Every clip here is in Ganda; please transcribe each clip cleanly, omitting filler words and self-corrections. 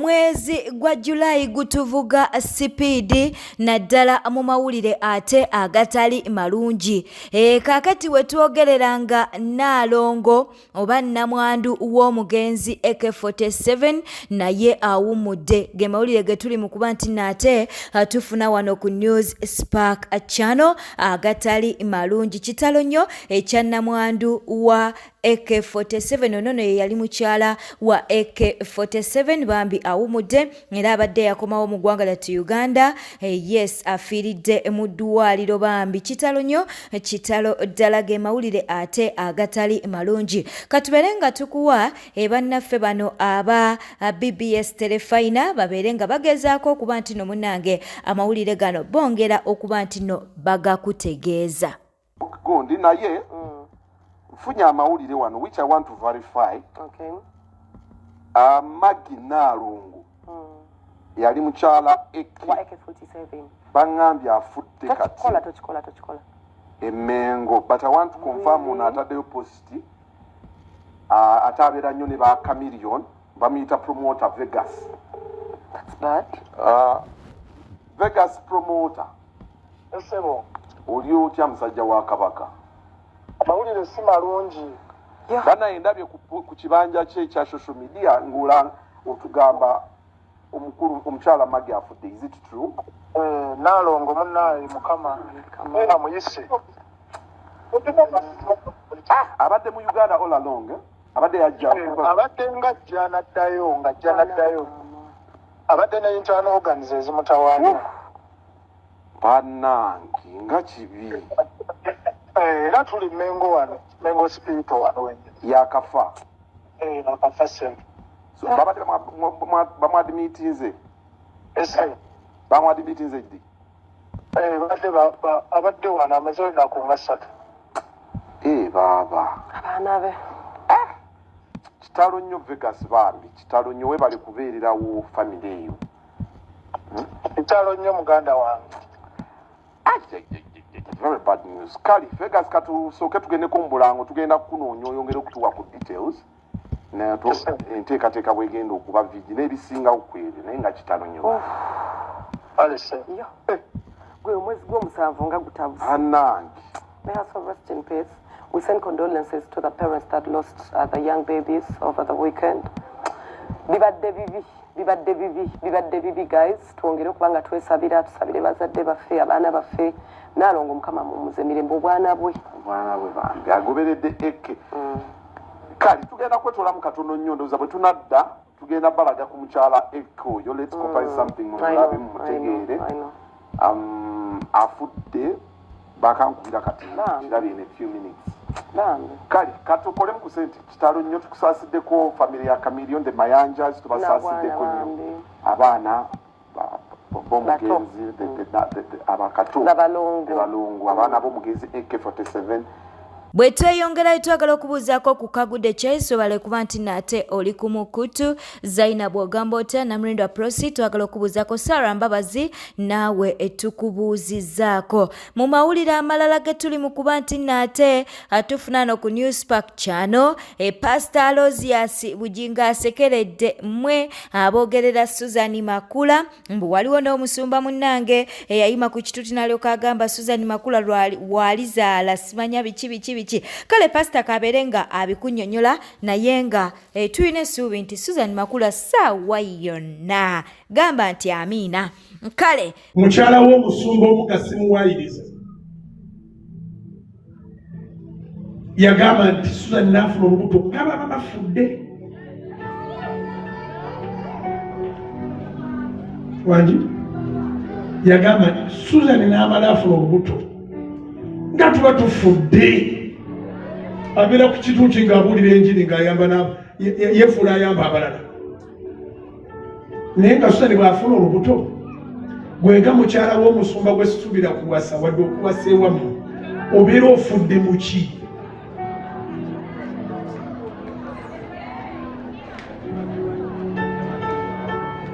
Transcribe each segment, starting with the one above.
Omwezi gwa July gutuvuga speed naddala mu mawulire ate agatali malungi. Kakati wetwogereranga Nalongo oba namwandu w'omugenzi AK47 naye awumudde. Ge mawulire ge tuli mu kuba nti nate tufuna wano ku News Spark channel agatali malungi. Kitalo nnyo ekya namwandu wa AK47 ono ye yali mukyala wa AK47 bambi awumudde era abadde yakomawo mu ggwanga lyattu Uganda. Yes, afiiridde mu ddwaliro bambi. Kitalo nnyo, kitalo ddala ge mawulire ate agatali malungi. Katubere nga tukuwa bannaffe bano aba BBS Telefina babeere nga bagezaako okuba nti no munnange amawulire gano bongera okuba nti no bagakutegeeza. Gondi naye funya amawulire wano which I want to verify. Okay. Maggie Nalongo yali mukyala AK47 bangambye afudde kati tochikola emengo, but I want to confirm on ataddeyo post atabeera nnyo ne ba Chameleon bamuyita promoter Vegas. That's bad. Vegas promoter Esebo oli otya musajja wa Kabaka? amawulire si malungi. Bana endabye ku kibanja kye ekya social media ngula otugamba omukulu omukyala Maggie afudde. Is it true? Nalongo munnaye mukama amuyise. Abadde mu Uganda all along. Abadde yajja abadde nga jjanaddayo abadde ne internal organize ezimutawaanya. Bannange nga kibi. Era tuli Mengo wano, Mengo spiritual wano wenye. Yakafa. Nakafa sem. So babadde bamwadimitinze. Ese. Bamwadimitinze ddi? Abadde wano amaze ennaku nga 3. Baba. Abaana be. Kitalo nnyo Vegas bambi. Kitalo nnyo we bali kubeererawo family eyo. Kitalo nnyo muganda wange. Very bad news. Kali Vegas katusooke tugende ku mbulango tugenda kunoonya oyongere okutuwa ku details. Na to enteekateeka bwegenda okuba vigi n'ebisinga okwere naye nga kitalo nnyo. Alise. Gwe omwezi gw'omusanvu nga gutabuze. Anange. May her soul rest in peace. We send condolences to the parents that lost the young babies over the weekend. Bibadde bibi guys. Tuongere kubanga twesabira tusabire bazadde baffe abaana baffe. Nalongo mukama mumuze mirembe obwana bwe bambi agoberedde eke. Kali tugenda kwetolamu katono nnyo ndowooza bwe tunadda tugenda balaga ku mukyala Eko yo. Let's compare something mulabe mumutegeere. Afudde bakankubira kati kirabye in a few minutes. Kali katukolemu ku sente kitalo nnyo tukusasiddeko family ya Chameleon the Mayanjas tubasasiddeko nnyo abaana bomugenzi abakato abalongo abaana b'omugenzi AK47. Bwe tweyongerayo twagala okubuuzaako ku Kagudde Chase obale kuba nti nate oli ku mukutu. Zainabu ogamba otya Namulindwa Prosi twagala okubuuzaako Sarah Mbabazi naawe tukubuuzizaako. Mu mawulire amalala ge tuli mu kuba nti nate atufuna no ku News Park channel Pastor Alozias Bujinga asekeredde mmwe aboogerera Susan Makula mbu waliwo n'omusumba munnange eyayima ku kituuti n'alyoka agamba Susan Makula walizaala simanya biki. Kale Pastor kabeere nga abikunnyonnyola naye nga tulina essuubi nti Susan Makula ssaawa yonna gamba nti amiina. Kale mukyala w'omusumba omugasi muwayiriza yagamba nti Susan naafuna olubuto ng'ababa bafudde. Wangi yagamba nti Susan n'amala afuna olubuto nga tuba tufudde. Abeera ku kituuti ng'abuulira enjiri ng'ayamba yefuula ayamba abalala. Naye nga Susan bw'afuna olubuto gwega mukyala w'omusumba gwe situbira kuwasa wadde okuwasa ewammwe obeera ofudde mu ki?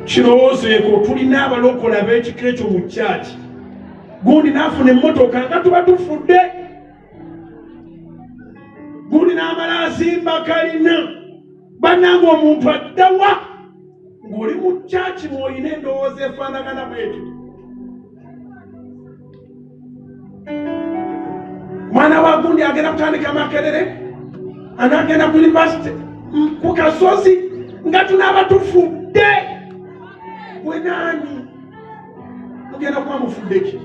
Kirowoozeeko tulina abalokole ab'ekika ekyo mu kyaki. Gundi n'afuna emmotoka nga tuba tufudde. Gundi n'amala azimba kalina bannange omuntu addawa ng'oli mu kyaki mw'olina endowooza efaanagana bwetyo. Mwana wa gundi agenda kutandika Makerere, anagenda ku university ku Kasozi nga tunaaba tufudde. Gwe naani mugenda kuba mufudde ki?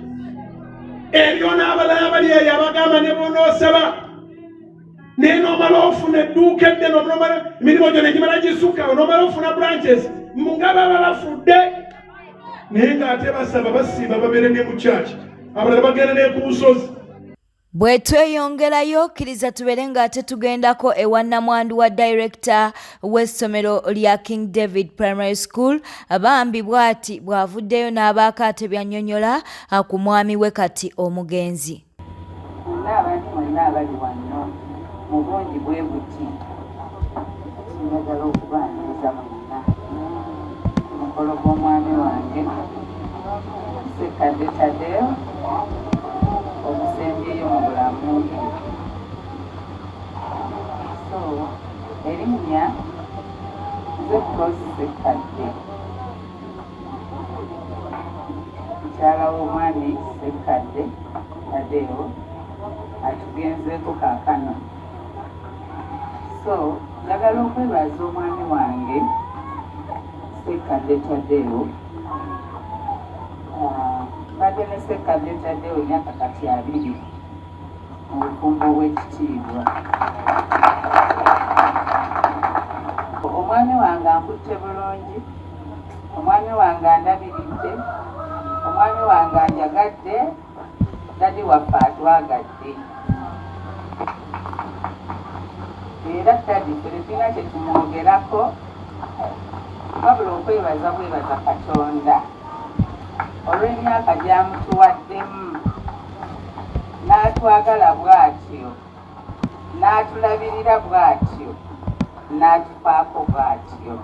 Ebyo n'abalala bali eyo abagamba ne bonoosaba naye n'omala ofuna edduuka edde n'omala emirimu gyo negimala gisukka n'omala ofuna branches nga baba bafudde naye ng'ate basaba basiiba babeere ne mu kyaki abalala bagenda ne ku busozi. Bwe tweyongerayo kkiriza tubeere ng'ate tugendako ewa nnamwandu wa director w'essomero lya King David Primary School bambi bw'ati bw'avuddeyo n'abaako ate byannyonnyola ku mwami we kati omugenzi. N'abantu mwenna abali wano mu bungi bwe buti njagala okubaaniriza mwenna omukolo gw'omwami wange Ssekadde Tadeo omusembyeyo mu bulamu. So erinnya nze Rose Ssekadde, mukyala w'omwami Ssekadde Tadeo atugenzeeko kaakano. So njagala okwebaza omwami wange Ssekadde Tadeo. Badde ne Ssekadde Tadeo emyaka kati 2 mu bufumbo bw'ekitiibwa. Omwami wange ankutte bulungi, omwami wange andabiridde, omwami wange anjagadde, dadi waffe atwagadde. Era dadi tulina kye tumwogerako wabula okwebaza bwebaza Katonda olw'emyaka gy'amutuwaddemu n'atwagala bw'atyo n'atulabirira bw'atyo n'atufaako bw'atyo.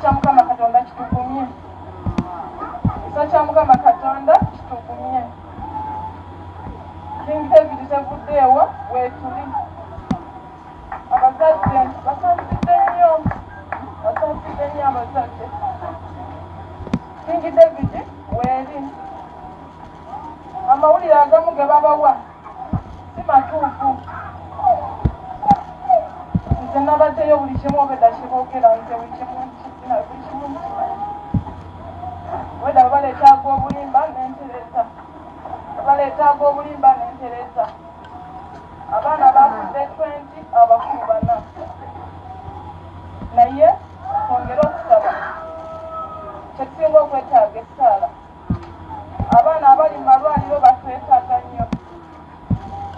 Mukama Katonda kitugumye. Mukama Katonda kitugumye. King David tevuddeewo weetuli. Abazadde basaasidde nnyo abazadde. King David weeri. Amawulire agamu ge babawa si matuufu. Nze nabaddeyo buli kimu obedda kiboogera nze buli kimu weda baleetaaga obulimba n'entereza. Abaana bafudde 20 abakulu 4. Naye twongere okusaba kyetusinga okwetaaga essaala. Abaana abali mu malwaliro batwetaaga nnyo.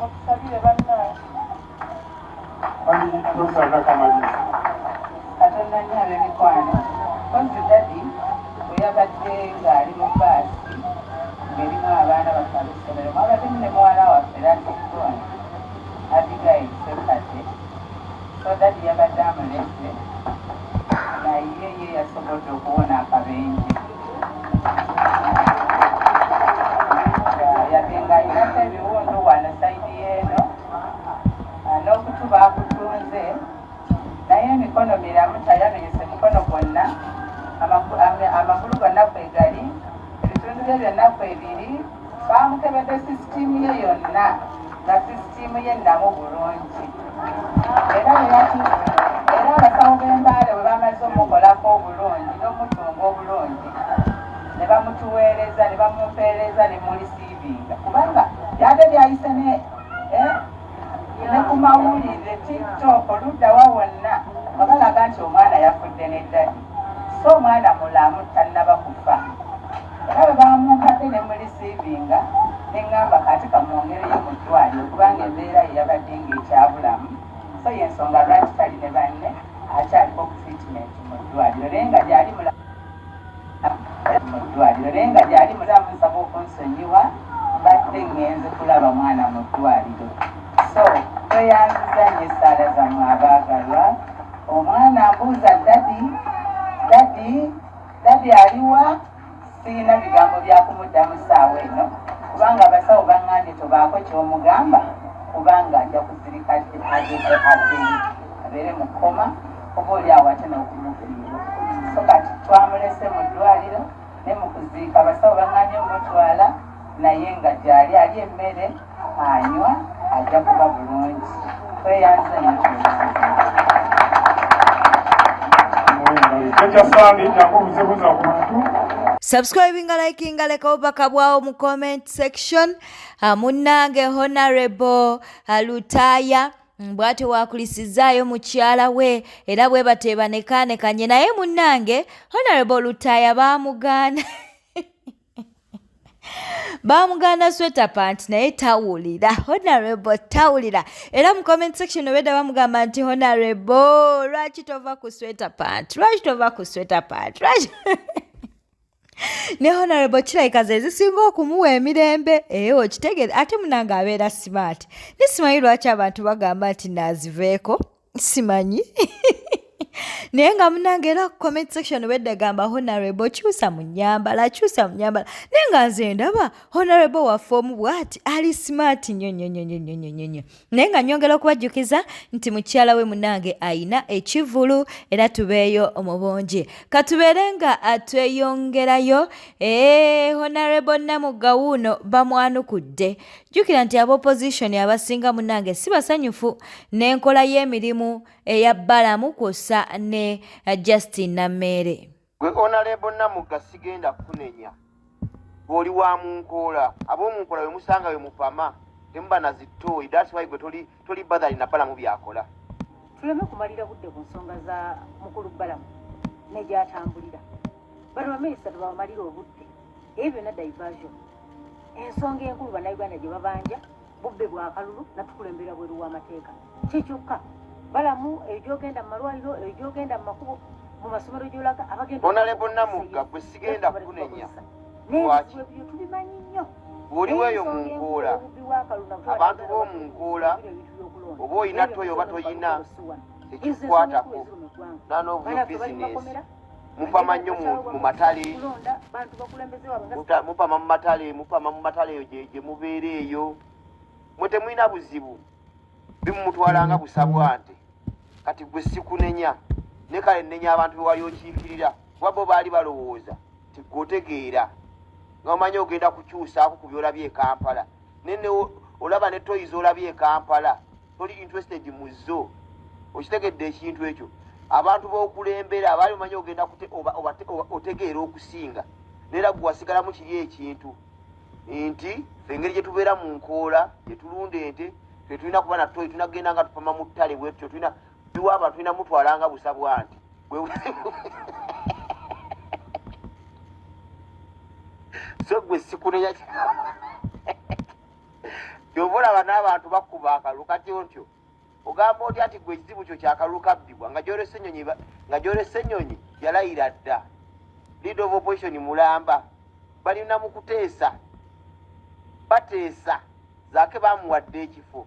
Otusabire bannange. Katonda nnyo ab'emikwano. Kozi dadi bwe yabadde ng'ali mu baasi ng'erimu abaana basaba essomero mwabadde ne muwala waffe Latifoni Abigail Ssekadde. So dadi yabadde amulese naye ye yasobodde okuwona akabenje. Yabye ng'alinako ebiwundu wano sayidi y'eno n'okutuba akutunze naye emikono miramu tayabeyese mukono gwonna amagulu gonna kwegali ebitundu bye byonna kwebiri bamukebedde sisitimu ye yonna nga sisitimu ye nnamu bulungi. Era abasawo b'embaale bwe bamaze omukolako obulungi n'omutunga obulungi ne bamutuweereza ne bamumpeereza ne mulisiibinga kubanga byade byayise ne ku mawulire TikTok oluddawa wonna babalaga nti omwana yafudde n'eddadi. So omwana mulamu tannaba kufa. Era bwe bamumpadde ne mulisiibinga ne ŋŋamba kati kamwongereyo mu ddwaliro kubanga embeera ye yabadde ng'ekyabulamu. So y'ensonga lwaki tali ne banne akyaliko ku treatment mu ddwaliro naye nga gyali mulamu nsaba okunsonyiwa mbadde ŋŋenze kulaba mwana mu ddwaliro. So tweyanziza nnyo essaala zammwe abaagalwa. Omwana ambuuza dadi Nabi aliwa sirina bigambo bya kumuddamu ssaawa eno kubanga abasawo baŋŋambye tobaako ky'omugamba kubanga ajja kuzirika ageze abeere mu kkoma oba oli awo ate n'okumuviira. So kati twamulese mu ddwaliro ne mu kuziika abasawo baŋŋambye omutwala naye nga gy'ali ali emmere anywa ajja kuba bulungi. Tweyanze subscribinga likinga leka obubaka bwawo mu comment section. Munnange Honorable Lutaya bw'ate wakulisizaayo mukyala we era bwe bateebanekanekanye naye munnange Honorable Lutaya bamugaana bamuganda sweater pant naye tawulira. Honorable tawulira era mu comment section obedda bamugamba nti Honorable lwaki tova ku sweater pant, lwaki tova ku sweater pant, lwaki ne Honorable kirabika ze zisinga okumuwa emirembe okitegeere ate munange abeera smart. Ne simanyi lwaki abantu bagamba nti naaziveeko simanyi naye nga munange era ku comment section obedda gamba Honorable kyusa mu nnyambala naye nga nze ndaba Honorable waffe omu bw'ati ali smart nnyo naye nga nnyongera okubajjukiza nti mukyala we munange ayina ekivulu era tubeeyo mu bungi. Katubeere nga tweyongerayo. Honorable Namugga wuuno bamwanukudde. Jjukira nti ab'opposition abasinga munange si basanyufu n'enkola y'emirimu eya Balamu kw'ossa ne Justin Namere. Gwe Honorable Namugga sigenda kunenya bw'oli wa munkoola ab'omunkola we musanga we mupama temuba na zitooyi. That's why gwe toli badali na Balamu byakola. Tuleme kumalira budde ku nsonga za mukulu Balamu ne gy'atambulira. Bano baminisita tebamalira obudde ebyo byonna diversion. Ensonga enkulu bannayuganda gye babanja bubbe bwa kalulu natukulembera bweru w'amateeka kikyukka. Balamu egyogenda mu malwaliro egyogenda mu makubo mu masomero gy'olaga abagenda. Honorable Namugga gwe sigenda kunenya lwaki tubimanyi nnyo bw'oliweeyo mu nkoola abantu b'omu nkoola oba oyina toyo oba toyina tekikwatako none of your business. Mupama nnyo mu matale mupama mu matale eyo gye mubeera eyo mwe temulina buzibu bimumutwalanga busabwa nti kati gwe sikunenya ne kale nnenya abantu bewali okiikirira kuba bo baali balowooza ti gwotegeera nga omanyi ogenda kukyusaako ku byolabye e Kampala nene olaba ne toyi z'olabye e Kampala toli interested mu zo. Okitegedde ekintu ekyo abantu b'okulembera abaali omanyi ogenda otegeera okusinga neera gwe wasigalamu kiri ekintu nti engeri gye tubeera mu nkoola gye tulunda ente tetulina kuba na toyi tulina kugenda nga tupama mu ttale bwetyo tulina biwaaba tulina mutwalanga busabwa nti so gwe sikunenya kyova olaba n'abantu bakuba akalulu kati ontyo ogamba oti ati gwe ekizibu kyo kyakalulu kabbibwa nga gyolesa ennyonyi yalayira dda. Leader of opposition mulamba balina mu kuteesa bateesa zaake bamuwadde ekifo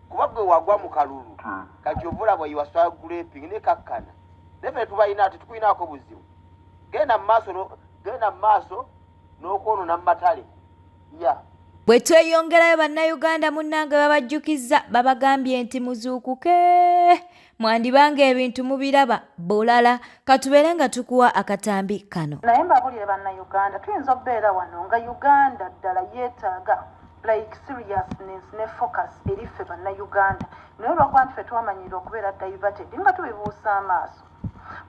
kuba gwe wagwa mu kalulu kati ovula bwe yiwaswa gulemping ne kakkana neffe tubalina ati tukulinaako buzibu. Genda mu maaso n'okwonona mu matale bwe tweyongerayo bannayuganda munnange babajjukizza babagambye nti muzuukuke mwandibanga ebintu mubiraba bulala. Katubeere nga tukuwa akatambi kano. Naye mbabulire bannayuganda tuyinza okubeera wano nga Uganda ddala yeetaaga like seriousness ne focus eri ffe bannayuganda naye olwokuba nti ffe twamanyira okubeera diverted nga tubibuusa amaaso.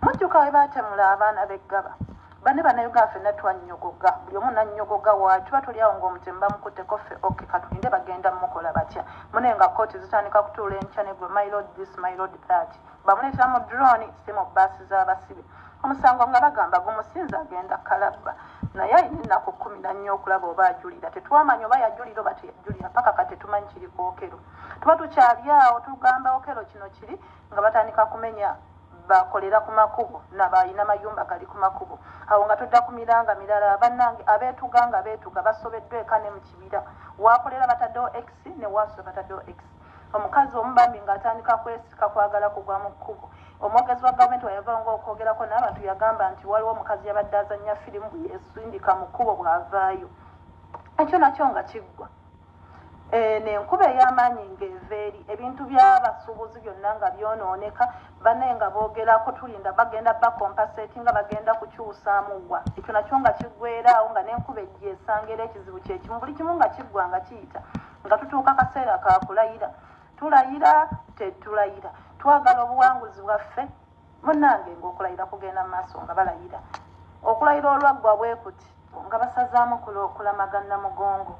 Mujjuka we baatemula abaana b'eggaba bane bannayuganda ffenna twannyogoga buli omu nannyogoga waaki tuba tuli awo ng'omutembe bamukutteko ffe oke katulinde bagenda mukola batya mune nga kooti zitandika kutuula enkya negwe my lord this my lord that bamuleetera mu drone si mu baasi z'abasibe omusango nga bagamba gumusinza agenda kalabba naye ayina ennaku 14 okulaba oba ajulira tetwamanya oba yajulira oba teyajulira paka kati tetumanyi kiri ku okero tuba tukyali awo tugamba okero kino kiri nga batandika kumenya bakolera ku makubo nabalina mayumba gali ku makubo awo nga tudda ku miranga mirala bannange abeetuganga beetuga basobeddwa eka ne mu kibira wakolera bataddewo x ne waaso bataddewo x omukazi omubambi ng'atandika kwesika kwagala kugwa mu kkubo omwogezi wa gavumenti wayavanga okwogerako n'abantu yagamba nti waliwo omukazi yabadde azannya firimu yesindika mu kkubo bw'avaayo ekyo nakyo nga kiggwa n'enkuba ey'amaanyi ng'eva eri ebintu by'abasuubuzi byonna nga byonooneka banne nga boogerako tulinda bagenda bakompaseti nga bagenda kukyusaamuwa ekyo nakyo nga kiggweeraawo nga n'enkuba ejja esanga era ekizibu kyekimu buli kimu nga kiggwa nga kiyita nga tutuuka akaseera ka kulayira tulayira tetulayira twagala obuwanguzi bwaffe munnange ng'okulayira kugenda mu maaso nga balayira okulayira olwaggwa bwe kuti nga basazaamu okulamagana mugongo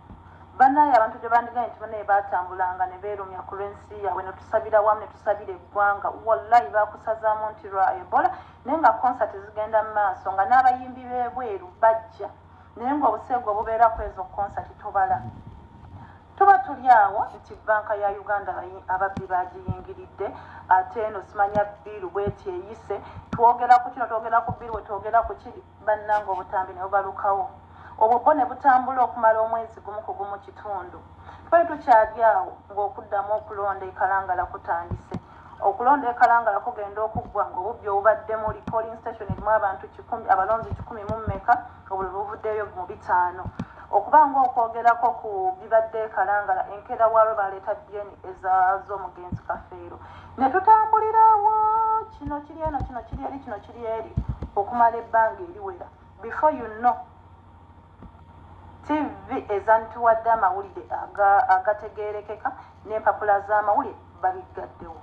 bannaye abantu gye bandigaye nti bannaye baatambulanga ne beerumya ku lw'ensi yaabwe ne tusabira wamu ne tusabira eggwanga wallahi baakusazaamu nti lwa ebola naye nga konsati zigenda mu maaso nga n'abayimbi b'ebweru bajja naye ng'obuseegu obubeera ku ezo konsati tubala tuba tuli awo nti banka ya uganda ababbi bagiyingiridde ate eno simanya bbiiru bweti eyise twogera ku kino twogera ku bbiiru bwe twogera ku kiri bannanga obutambi ne bubalukawo obwo bwo ne butambula okumala omwezi gumu ku gumu kitundu twali tukyali awo ng'okuddamu okulonda ekalangala kutandise okulonda ekalangala kugenda okuggwa ng'obubbi obubadde mu polling station erimu abantu 100 abalonzi 100 mu mmeka obululu buvuddeyo mu 5 okuba ng'okwogerako ku bibadde ekalangala enkeera waalwo baleeta dyeni ez'omugenzi kafeero ne tutambulirawo kino kiri eno kino kiri eri kino kiri eri okumala ebbanga eriwera before you know TV ezantuwadde amawulire agategeerekeka n'empapula z'amawulire babiggaddewo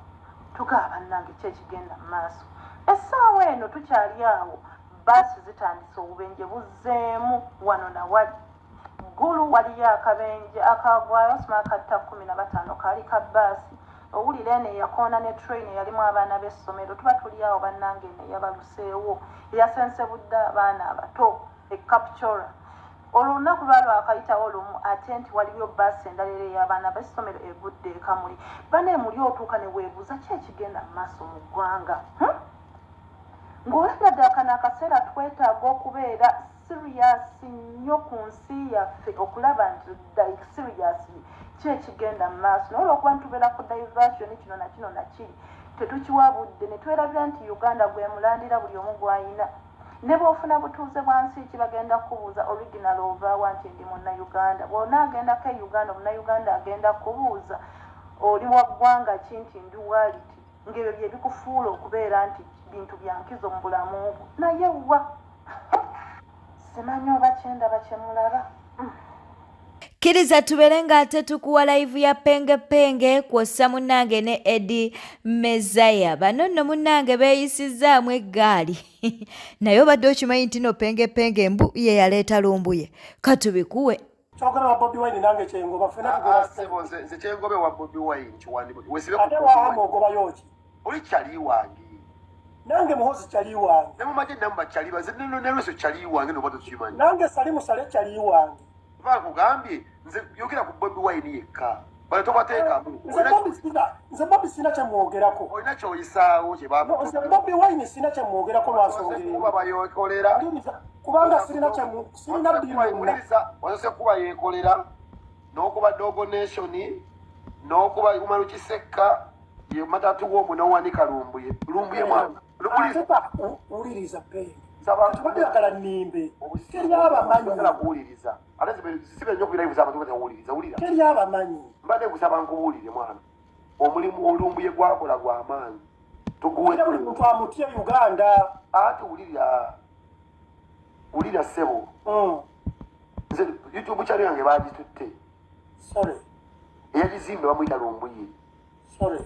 tugaba nange kyekigenda mu maaso essaawa eno tukyali awo baasi zitandise obubenje buzzeemu wano na wali ggulu waliyo akabenje akagwayo simakata 15 kaali ka baasi owulira eno eyakoona ne train eyalimu abaana b'essomero tuba tuli awo bannange eno eyabaluseewo eyasensebudde abaana abato ekaptura olunaku lwalwo akayitawo olumu ate nti waliyo baasi endala era ey'abaana b'essomero egudde ekamuli bane muli otuuka ne weebuuza ki ekigenda mu maaso mu ggwanga ng'olagadde akano akaseera twetaaga okubeera siriyasi nnyo ku nsi yaffe okulaba nti like seriously ki ekigenda mu maaso naye olwokuba nitubeera ku diversion kino na kino nakiri tetukiwabudde ne twerabira nti uganda gwe mulandira buli omu gw'ayina ne bw'ofuna butuuze bwa nsi ki bagenda kubuuza original ovaawa nti ndi munnayuganda bw'onaagendako e uganda omunnayuganda agenda kubuuza oli wa ggwanga ki nti ndi waliti ng'ebyo bye bikufuula okubeera nti bintu byankizo mu bulamu bwo naye wa simanyi oba kyendaba kyemulaba kkiriza tubeere ng'ate tukuwa live ya penge penge kwossa munnange ne Eddie Mezaya bano nno munnange beeyisizaamu eggaali naye obadde okimanyi nti no penge penge mbu ye yaleeta lumbuye katubikuwe kyogera wa Bobi Wine nange kyengoba ffena nze kyengobe wa Bobi Wine kiwandiko ate wahamu ogobayo ki oli kyali wange nange muhozi kyali wange ne mumaje namba kyali baze ne lweso kyali wange no bato kimanyi nange Salimu Sale kyali wange bakugambye nze yogera ku Bobi Wine yekka bale tobateekamu nze Bobi sina kyemwogerako olina kyoyisaawo nze Bobi Wine sina kyemwogerako lwansonga bayekolera kubanga sirina biruuliriza wazose kuba yekolera n'okuba Dogo Nation n'okuba Umaru Kisekka ye matatu w'omu n'owanika lumbuye mwana uliriza pe tubagala nimbe keri abamanyi kuwuliriza ate sibe nnyo kubirayibuza abantu batawuliriza wulira keri abamanyi mbadde kusaba nkuwulire mwana omulimu olumbuye gwakola gwa maanyi tuguwe buli muntu amutya Uganda ate wulira ssebo nze YouTube channel yange baagitutte sorry eyagizimbe bamuyita lumbuye sorry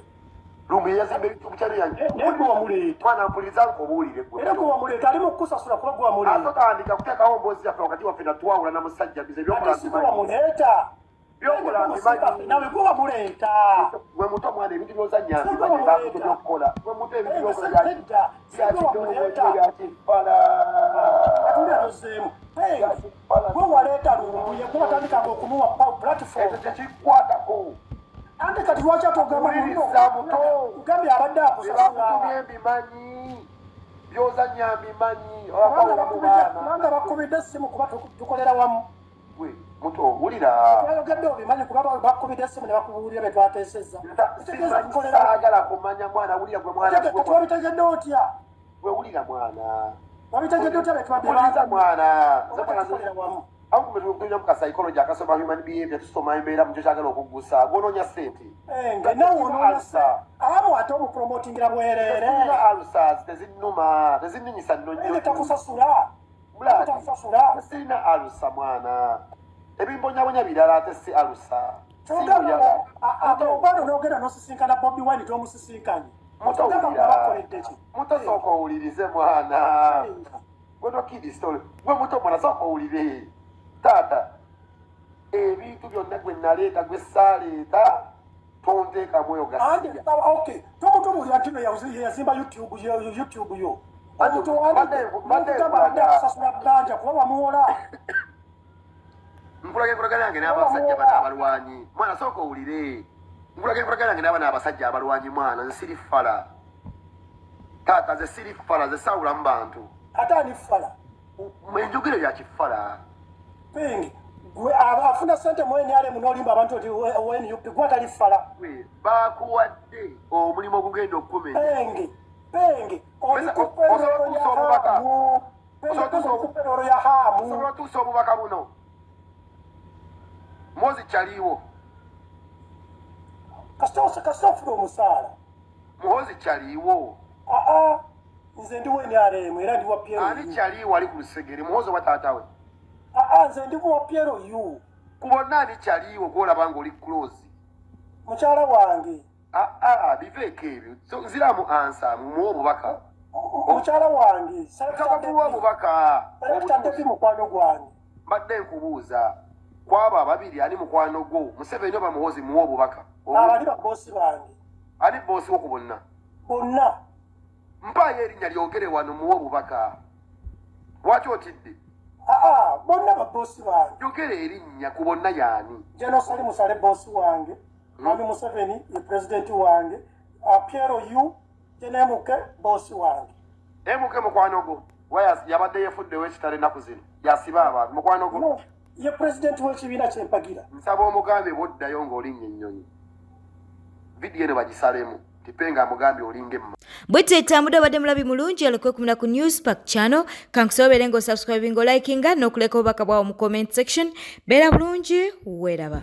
lumbuye yazimbe YouTube channel yange negwe wamuleeta mwana mpuliriza nkubuulire era gwe wamuleeta ali mu kukusasula kuba gwe wamuleeta atotandika kuteekawo mboozi yaffe wakati waffe natwawula na musajja bize wamuleeta nawe gwe wamuleeta gwe muto mwana ebintu byozanya byokukola gwe muto ebintu byakifala atulyaozeemu gwe waleeta lumbuye gwe watandikanga okumuwa platform tekikwatako ante kati lwaki atogamba ugambye abadde akusasula mbimanyi byozanya mbimanyi kubanga bakubidde essimu kuba tukolera wamu muto owulira twayogedde obimanyi kuba bakubidde essimu ne bakubuulira bye twateesezza saagala kumanya mwana wulira gwe mwana twabitegedde otya gwe wulira mwana wabitegedde otya betwabeza mwana wamu akumetukunya muka psychology akasoma human behavior tusoma embeera mukyo kyagala okugusa gwononya sente amu ate omupromotingira bwereere alsas tezinnuma tezinninyisa nnyo takusasula sirina alusa mwana ebimbonyabonya birala ate si alusa obano nogenda nosisinkana Bobi Wine tomusisinkanye muto sooka owulirize mwana gwe tokidi story gwe muto mwana sooka owulire taata ebintu byonna gwe naleeta gwe saaleeta tonteekamu oyo gasija tomutubulira ntino yazimba youtube yo omutuwandasasula bbanja kuba bamuwola nkulaga enkolagana yange n'abasajja bano abalwanyi mwana sooka owulire nkulaga enkolagana yange n'abana abasajja abalwanyi mwana nze siri fala taata nze siri fala nze saawulamu bantu ate ani fala enjogero ya kifala penge gwe afuna sente mwenalemu n'olimba abantu nti wenup gwe atali fala bakuwadde omulimu ogugenda okumenya penge olikuperero ya hamu osobola otuusa obubaka buno mozi kyaliwo kasita ofuna omusaala muhozi kyaliwo nze ndi wenalemu era ndi wa Piero ani kyaliwo ali ku lusegere muhozi oba taatawe nze ndi wa Piero yu ku bonna ani kyaliwo gwolaba nga oli close mukyala wange biveeko ebyo nziramu ansa mumuwa obubaka mukyala wange muwa obubaka salekitaddepi mukwano gwange mbadde nkubuuza kwabo ababiri ani mukwano gwo Museveni oba muhozi muwa obubaka abali babosi bange ani boosi wo ku bonna bonna mpaayo erinnya lyogere wano muwa obubaka lwaki otidde bonna babosi bange yogera erinnya ku bonna yaani jenosali musale bosi wange Mwami Museveni ye presidenti wange Piero yu jenemuke bosi wange emuke mukwano gwo yabadde yefuddewo ekitale ennaku zino yasiba abantu mukwano gwo ye presidenti w'ekibiina kyempagira nsaba omugambe bwoddayo ng'olinya ennyonyi vidiyo eno bagisalemu tipenga amugambye olinga emma bwete etambudde obadde mulabi mulungi alokwekumira ku Newspark channel kankusobere ng'osubscribinga olikinga n'okuleka obubaka bwawo mu comment section beera bulungi weeraba